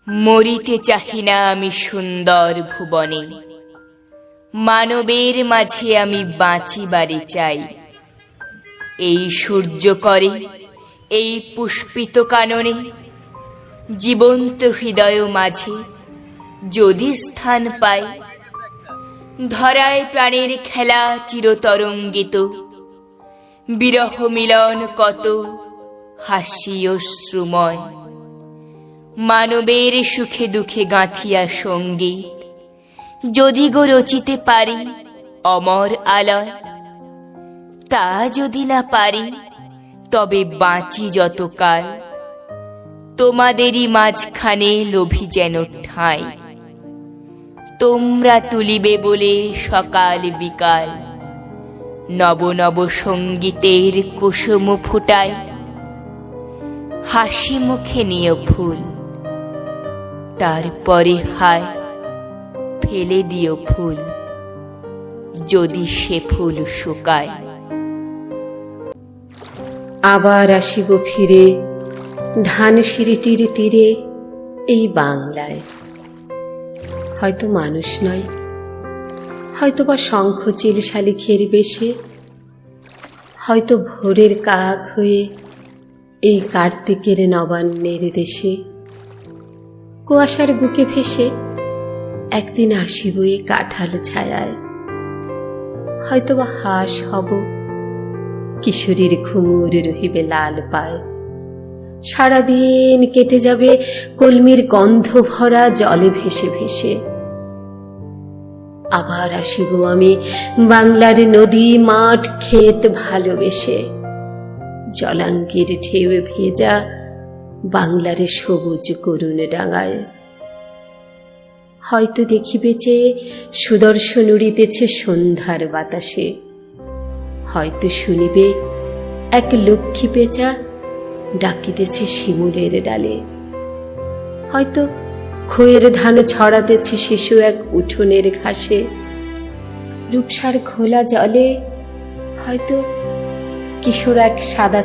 মরিতে চাহি না আমি সুন্দর ভুবনে, মানবের মাঝে আমি বাঁচিবারে চাই। এই সূর্য করে, এই পুষ্পিত কাননে, জীবন্ত হৃদয় মাঝে যদি স্থান পাই। ধরায় প্রাণের খেলা চিরতরঙ্গিত, বিরহ মিলন কত হাসি অশ্রুময়। মানবের সুখে দুঃখে গাঁথিয়া সঙ্গীত যদি গো রচিতে পারি অমর আলয়। তা যদি না পারি তবে বাঁচি যতকাল, তোমাদেরই মাঝখানে লোভী যেন ঠাঁই। তোমরা তুলিবে বলে সকাল বিকাল, নব নব সঙ্গীতের কুসুম ফুটায়। হাসি মুখে নিও ফুল, তারপরে হায় ফেলে দিও ফুল, যদি সে ফুল শুকায়। আবার আসিব ফিরে ধানসিঁড়িটির তীরে এই বাংলায়। হয়তো মানুষ নয়, হয়তো বা শঙ্খচিল শালিখের বেশে, হয়তো ভোরের কাক হয়ে এই কার্তিকের নবান্নের দেশে। কুয়াশার বুকে ভেসে একদিন আসিব এই কাঁঠাল ছায়ায়। হয়তো বা হাঁস হব, কিশোরীর ঘুঙুর রহিবে লাল পায়। সারাদিন কেটে যাবে কলমির গন্ধ ভরা জলে ভেসে ভেসে। আবার আসিব আমি বাংলার নদী মাঠ ক্ষেত ভালোবেসে, জলাঙ্গির ঢেউ ভেজা বাংলার সবুজ করুণ ডাঙায়। হয়তো দেখিবে যে সুদর্শন উড়িতেছে সন্ধ্যার বাতাসে, হয়তো শুনিবে এক লক্ষ্মী পেঁচা ডাকিতেছে শিমুলের ডালে, হয়তো খইয়ের ধান ছড়াতেছে শিশু এক উঠোনের ঘাসে। রূপসার খোলা জলে হয়তো কিশোর এক সাদা